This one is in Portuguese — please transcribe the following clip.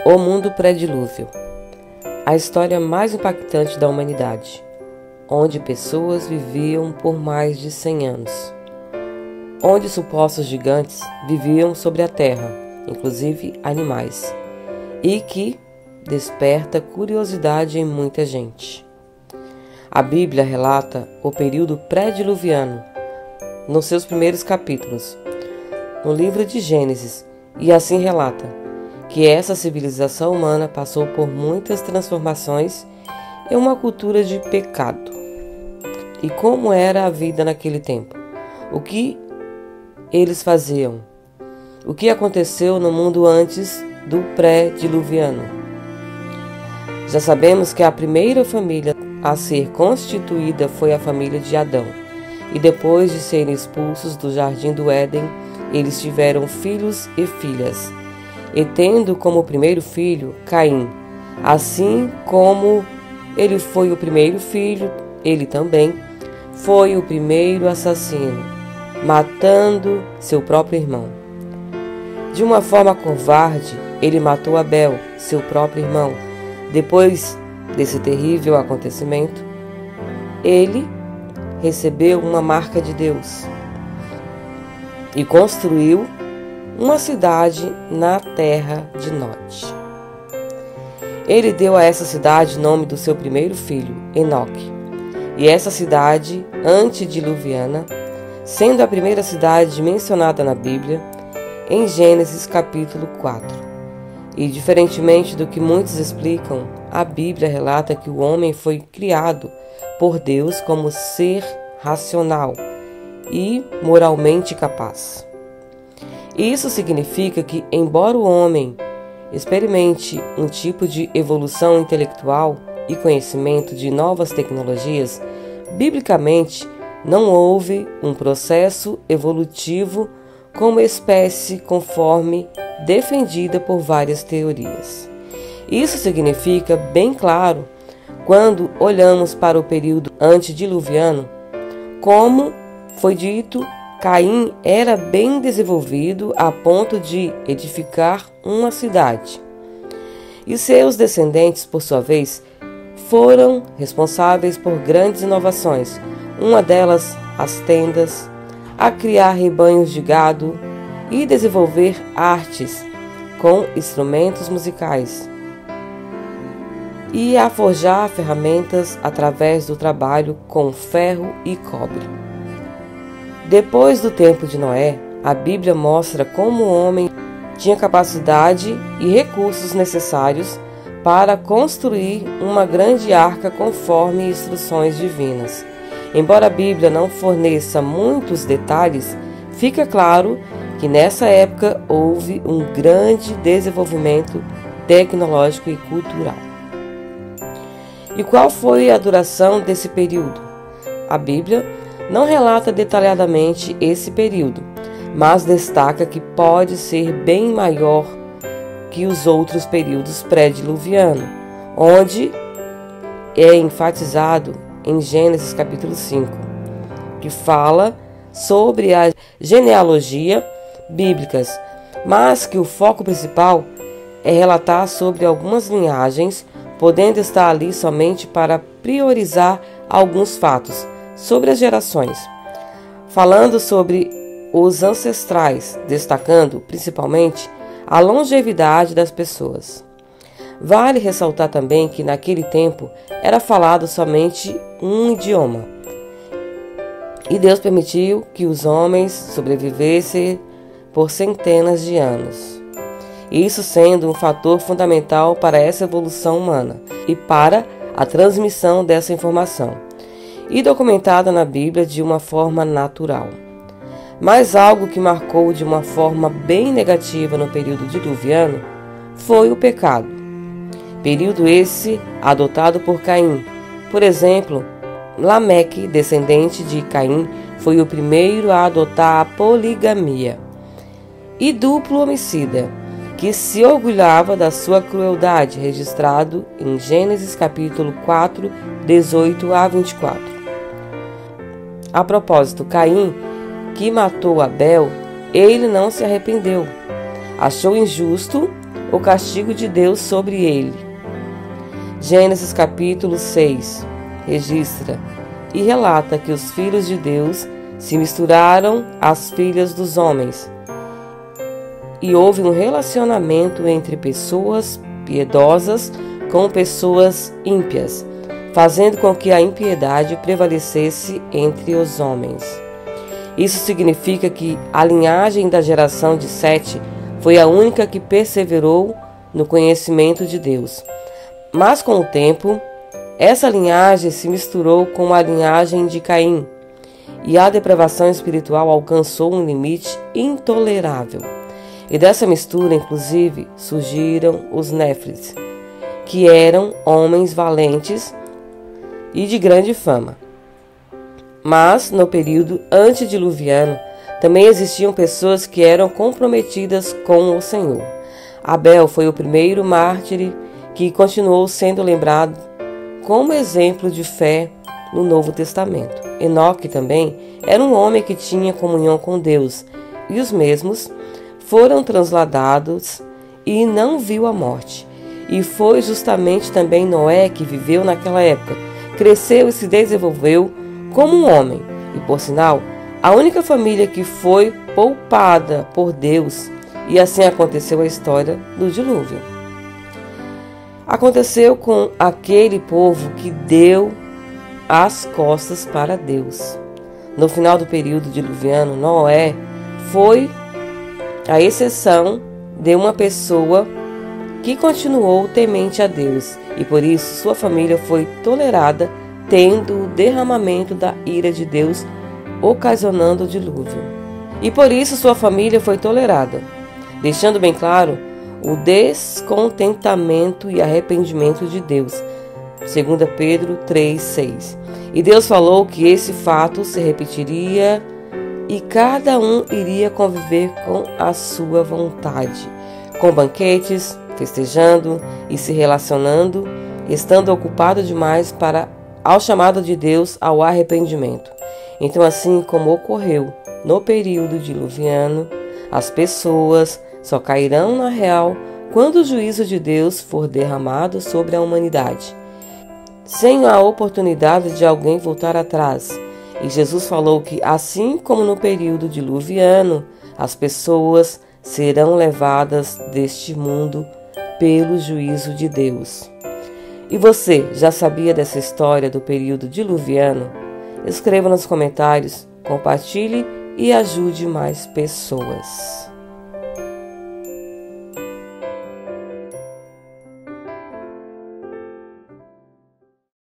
O mundo pré-dilúvio. A história mais impactante da humanidade, onde pessoas viviam por mais de 100 anos, onde supostos gigantes viviam sobre a terra, inclusive animais, e que desperta curiosidade em muita gente. A Bíblia relata o período pré-diluviano nos seus primeiros capítulos, no livro de Gênesis, e assim relata que essa civilização humana passou por muitas transformações em uma cultura de pecado. E como era a vida naquele tempo? O que eles faziam? O que aconteceu no mundo antes do pré-diluviano? Já sabemos que a primeira família a ser constituída foi a família de Adão. E depois de serem expulsos do jardim do Éden, eles tiveram filhos e filhas. E tendo como primeiro filho Caim, assim como ele foi o primeiro filho, ele também foi o primeiro assassino, matando seu próprio irmão. De uma forma covarde, ele matou Abel, seu próprio irmão. Depois desse terrível acontecimento, ele recebeu uma marca de Deus e construiu uma cidade na terra de Nod. Ele deu a essa cidade o nome do seu primeiro filho, Enoque. E essa cidade, antediluviana, sendo a primeira cidade mencionada na Bíblia, em Gênesis capítulo 4. E diferentemente do que muitos explicam, a Bíblia relata que o homem foi criado por Deus como ser racional e moralmente capaz. Isso significa que, embora o homem experimente um tipo de evolução intelectual e conhecimento de novas tecnologias, biblicamente não houve um processo evolutivo como espécie conforme defendida por várias teorias. Isso significa bem claro quando olhamos para o período antediluviano. Como foi dito, Caim era bem desenvolvido a ponto de edificar uma cidade. E seus descendentes, por sua vez, foram responsáveis por grandes inovações. Uma delas, as tendas, a criar rebanhos de gado e desenvolver artes com instrumentos musicais, e a forjar ferramentas através do trabalho com ferro e cobre. Depois do tempo de Noé, a Bíblia mostra como o homem tinha capacidade e recursos necessários para construir uma grande arca conforme instruções divinas. Embora a Bíblia não forneça muitos detalhes, fica claro que nessa época houve um grande desenvolvimento tecnológico e cultural. E qual foi a duração desse período? A Bíblia não relata detalhadamente esse período, mas destaca que pode ser bem maior que os outros períodos pré-diluviano, onde é enfatizado em Gênesis capítulo 5, que fala sobre a genealogia bíblicas, mas que o foco principal é relatar sobre algumas linhagens, podendo estar ali somente para priorizar alguns fatos sobre as gerações, falando sobre os ancestrais, destacando principalmente a longevidade das pessoas. Vale ressaltar também que naquele tempo era falado somente um idioma, e Deus permitiu que os homens sobrevivessem por centenas de anos, isso sendo um fator fundamental para essa evolução humana e para a transmissão dessa informação, e documentada na Bíblia de uma forma natural. Mas algo que marcou de uma forma bem negativa no período diluviano foi o pecado. Período esse adotado por Caim. Por exemplo, Lameque, descendente de Caim, foi o primeiro a adotar a poligamia. E duplo homicida, que se orgulhava da sua crueldade, registrado em Gênesis capítulo 4, 18 a 24. A propósito, Caim, que matou Abel, ele não se arrependeu. achou injusto o castigo de Deus sobre ele. Gênesis capítulo 6 registra e relata que os filhos de Deus se misturaram às filhas dos homens, e houve um relacionamento entre pessoas piedosas com pessoas ímpias, fazendo com que a impiedade prevalecesse entre os homens. Isso significa que a linhagem da geração de Sete foi a única que perseverou no conhecimento de Deus. Mas com o tempo, essa linhagem se misturou com a linhagem de Caim, e a depravação espiritual alcançou um limite intolerável. E dessa mistura, inclusive, surgiram os Néfilis, que eram homens valentes e de grande fama. Mas, no período antediluviano, também existiam pessoas que eram comprometidas com o Senhor. Abel foi o primeiro mártir que continuou sendo lembrado como exemplo de fé no Novo Testamento. Enoque também era um homem que tinha comunhão com Deus, e os mesmos foram transladados e não viu a morte. E foi justamente também Noé que viveu naquela época, cresceu e se desenvolveu como um homem, e por sinal, a única família que foi poupada por Deus, e assim aconteceu a história do dilúvio. Aconteceu com aquele povo que deu as costas para Deus. No final do período diluviano, Noé foi a exceção de uma pessoa que continuou temente a Deus, e por isso sua família foi tolerada, tendo o derramamento da ira de Deus, ocasionando o dilúvio. E por isso sua família foi tolerada, deixando bem claro o descontentamento e arrependimento de Deus. 2 Pedro 3,6. E Deus falou que esse fato se repetiria e cada um iria conviver com a sua vontade, com banquetes, festejando e se relacionando, estando ocupado demais ao chamado de Deus ao arrependimento. Então, assim como ocorreu no período diluviano, as pessoas só cairão na real quando o juízo de Deus for derramado sobre a humanidade, sem a oportunidade de alguém voltar atrás. E Jesus falou que, assim como no período diluviano, as pessoas serão levadas deste mundo pelo juízo de Deus. E você já sabia dessa história do período diluviano? Escreva nos comentários, compartilhe e ajude mais pessoas.